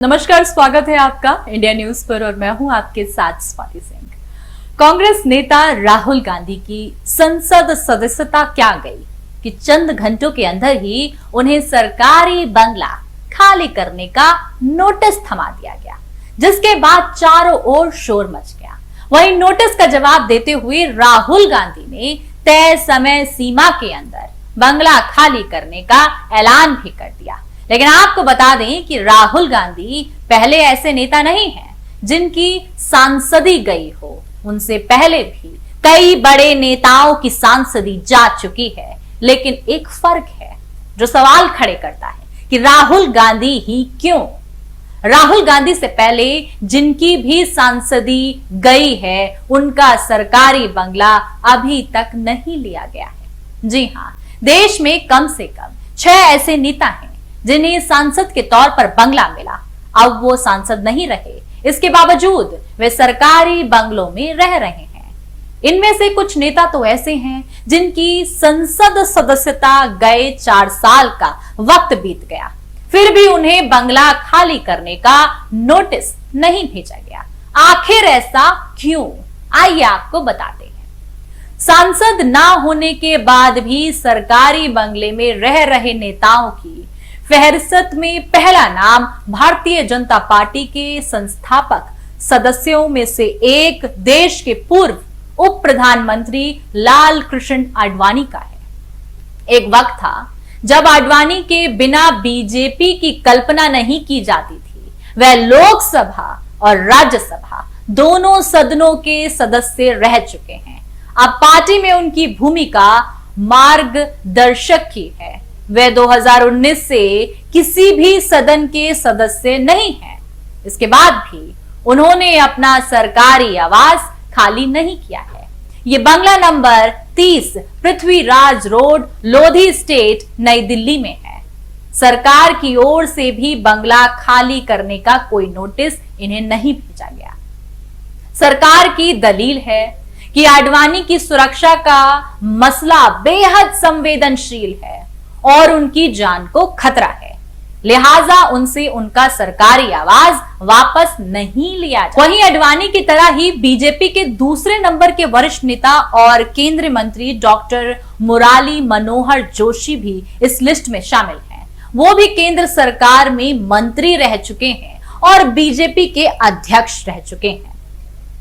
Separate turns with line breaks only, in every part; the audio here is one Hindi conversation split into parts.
नमस्कार, स्वागत है आपका इंडिया न्यूज पर और मैं हूं आपके साथ स्वाति सिंह। कांग्रेस नेता राहुल गांधी की संसद सदस्यता क्या गई कि चंद घंटों के अंदर ही उन्हें सरकारी बंगला खाली करने का नोटिस थमा दिया गया, जिसके बाद चारों ओर शोर मच गया। वहीं नोटिस का जवाब देते हुए राहुल गांधी ने तय समय सीमा के अंदर बंगला खाली करने का ऐलान भी कर दिया। लेकिन आपको बता दें कि राहुल गांधी पहले ऐसे नेता नहीं हैं जिनकी सांसदी गई हो। उनसे पहले भी कई बड़े नेताओं की सांसदी जा चुकी है। लेकिन एक फर्क है जो सवाल खड़े करता है कि राहुल गांधी ही क्यों। राहुल गांधी से पहले जिनकी भी सांसदी गई है उनका सरकारी बंगला अभी तक नहीं लिया गया है। जी हां, देश में कम से कम 6 ऐसे नेता हैं जिन्हें सांसद के तौर पर बंगला मिला। अब वो सांसद नहीं रहे, इसके बावजूद वे सरकारी बंगलों में रह रहे हैं। इनमें से कुछ नेता तो ऐसे हैं जिनकी संसद सदस्यता गए 4 साल का वक्त बीत गया, फिर भी उन्हें बंगला खाली करने का नोटिस नहीं भेजा गया। आखिर ऐसा क्यों, आइए आपको बताते हैं। सांसद ना होने के बाद भी सरकारी बंगले में रह रहे नेताओं की फहरिस्त में पहला नाम भारतीय जनता पार्टी के संस्थापक सदस्यों में से एक देश के पूर्व उप प्रधानमंत्री लाल कृष्ण आडवाणी का है। एक वक्त था जब आडवाणी के बिना बीजेपी की कल्पना नहीं की जाती थी। वह लोकसभा और राज्यसभा दोनों सदनों के सदस्य रह चुके हैं। अब पार्टी में उनकी भूमिका मार्गदर्शक की है। वे 2019 से किसी भी सदन के सदस्य नहीं हैं। इसके बाद भी उन्होंने अपना सरकारी आवास खाली नहीं किया है। ये बंगला number 30 Prithviraj road, Lodhi estate, Nai Delhi में है। सरकार की ओर से भी बंगला खाली करने का कोई नोटिस इन्हें नहीं भेजा गया। सरकार की दलील है कि आडवाणी की सुरक्षा का मसला बेहद संवेदनशील है और उनकी जान को खतरा है, लिहाजा उनसे उनका सरकारी आवाज वापस नहीं लिया जाए। वहीं आडवाणी की तरह ही बीजेपी के दूसरे नंबर के वरिष्ठ नेता और केंद्रीय मंत्री डॉक्टर मुरली मनोहर जोशी भी इस लिस्ट में शामिल हैं। वो भी केंद्र सरकार में मंत्री रह चुके हैं और बीजेपी के अध्यक्ष रह चुके हैं।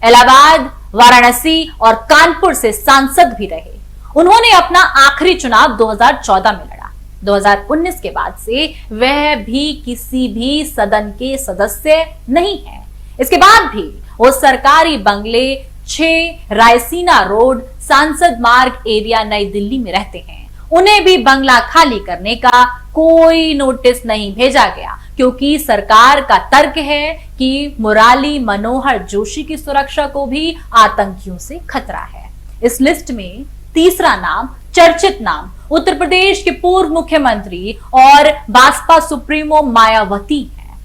इलाहाबाद, वाराणसी और कानपुर से सांसद भी रहे। उन्होंने अपना आखिरी चुनाव 2014 में लड़ा। 2019 के बाद से वह भी किसी भी सदन के सदस्य नहीं है। इसके बाद भी वो सरकारी बंगले 6 रायसीना रोड, सांसद मार्ग एरिया, नई दिल्ली में रहते हैं। उन्हें भी बंगला खाली करने का कोई नोटिस नहीं भेजा गया, क्योंकि सरकार का तर्क है कि मुरली मनोहर जोशी की सुरक्षा को भी आतंकियों से खतरा है। इस लिस्ट में तीसरा नाम, चर्चित नाम, उत्तर प्रदेश के पूर्व मुख्यमंत्री और बसपा सुप्रीमो मायावती है।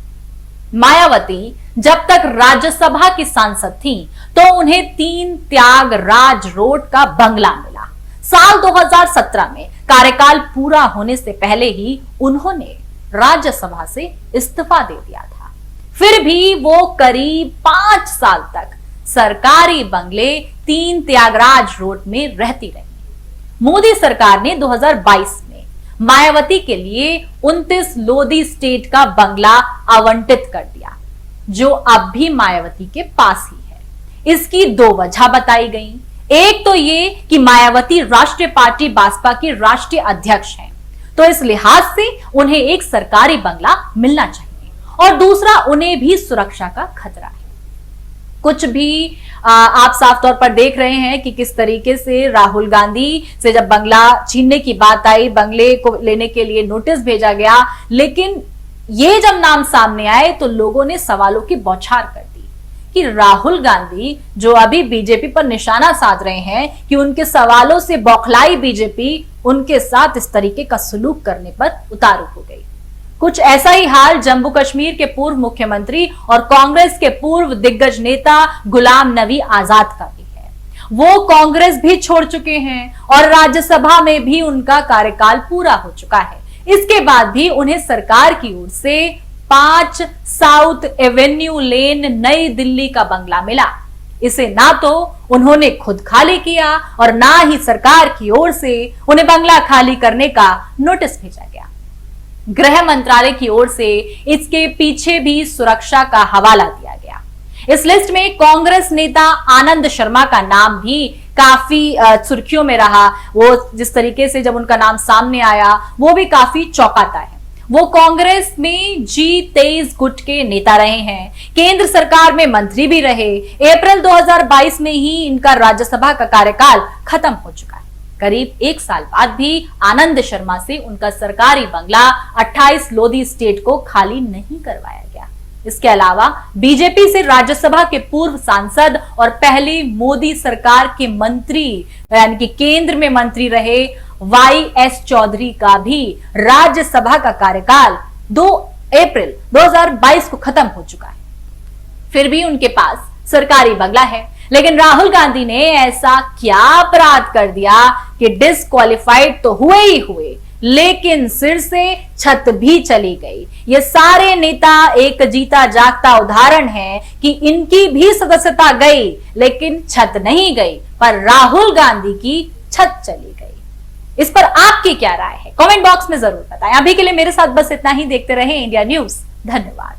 मायावती जब तक राज्यसभा की सांसद थी तो उन्हें 3 त्यागराज रोड का बंगला मिला। साल 2017 में कार्यकाल पूरा होने से पहले ही उन्होंने राज्यसभा से इस्तीफा दे दिया था। फिर भी वो करीब 5 साल तक सरकारी बंगले 3 त्यागराज रोड में रहती रही। मोदी सरकार ने 2022 में मायावती के लिए 29 लोधी स्टेट का बंगला आवंटित कर दिया, जो अब भी मायावती के पास ही है। इसकी 2 वजह बताई गई। एक तो ये कि मायावती राष्ट्रीय पार्टी बसपा की राष्ट्रीय अध्यक्ष हैं, तो इस लिहाज से उन्हें एक सरकारी बंगला मिलना चाहिए, और दूसरा उन्हें भी सुरक्षा का खतरा है। कुछ भी आप साफ तौर पर देख रहे हैं कि किस तरीके से राहुल गांधी से जब बंगला छीनने की बात आई, बंगले को लेने के लिए नोटिस भेजा गया, लेकिन ये जब नाम सामने आए तो लोगों ने सवालों की बौछार कर दी कि राहुल गांधी, जो अभी बीजेपी पर निशाना साध रहे हैं कि उनके सवालों से बौखलाई बीजेपी, उनके साथ इस तरीके का सलूक करने पर उतारू हो गई। कुछ ऐसा ही हाल जम्मू कश्मीर के पूर्व मुख्यमंत्री और कांग्रेस के पूर्व दिग्गज नेता गुलाम नबी आजाद का भी है। वो कांग्रेस भी छोड़ चुके हैं और राज्यसभा में भी उनका कार्यकाल पूरा हो चुका है। इसके बाद भी उन्हें सरकार की ओर से 5 साउथ एवेन्यू लेन नई दिल्ली का बंगला मिला। इसे ना तो उन्होंने खुद खाली किया और ना ही सरकार की ओर से उन्हें बंगला खाली करने का नोटिस भेजा गया। गृह मंत्रालय की ओर से इसके पीछे भी सुरक्षा का हवाला दिया गया। इस लिस्ट में कांग्रेस नेता आनंद शर्मा का नाम भी काफी सुर्खियों में रहा। वो जिस तरीके से जब उनका नाम सामने आया वो भी काफी चौंकाता है। वो कांग्रेस में G23 गुट के नेता रहे हैं, केंद्र सरकार में मंत्री भी रहे। अप्रैल 2022 में ही इनका राज्यसभा का कार्यकाल खत्म हो चुका है। करीब 1 साल बाद भी आनंद शर्मा से उनका सरकारी बंगला 28 लोधी स्टेट को खाली नहीं करवाया गया। इसके अलावा बीजेपी से राज्यसभा के पूर्व सांसद और पहली मोदी सरकार के मंत्री यानी कि केंद्र में मंत्री रहे YS चौधरी का भी राज्यसभा का कार्यकाल 2 अप्रैल 2022 को खत्म हो चुका है। फिर भी उनके पास सरकारी बंगला है। लेकिन राहुल गांधी ने ऐसा क्या अपराध कर दिया कि डिस्क्वालिफाइड तो हुए ही हुए, लेकिन सिर से छत भी चली गई। ये सारे नेता एक जीता जागता उदाहरण है कि इनकी भी सदस्यता गई लेकिन छत नहीं गई, पर राहुल गांधी की छत चली गई। इस पर आपकी क्या राय है? कमेंट बॉक्स में जरूर बताएं। अभी के लिए मेरे साथ बस इतना ही। देखते रहें इंडिया न्यूज। धन्यवाद।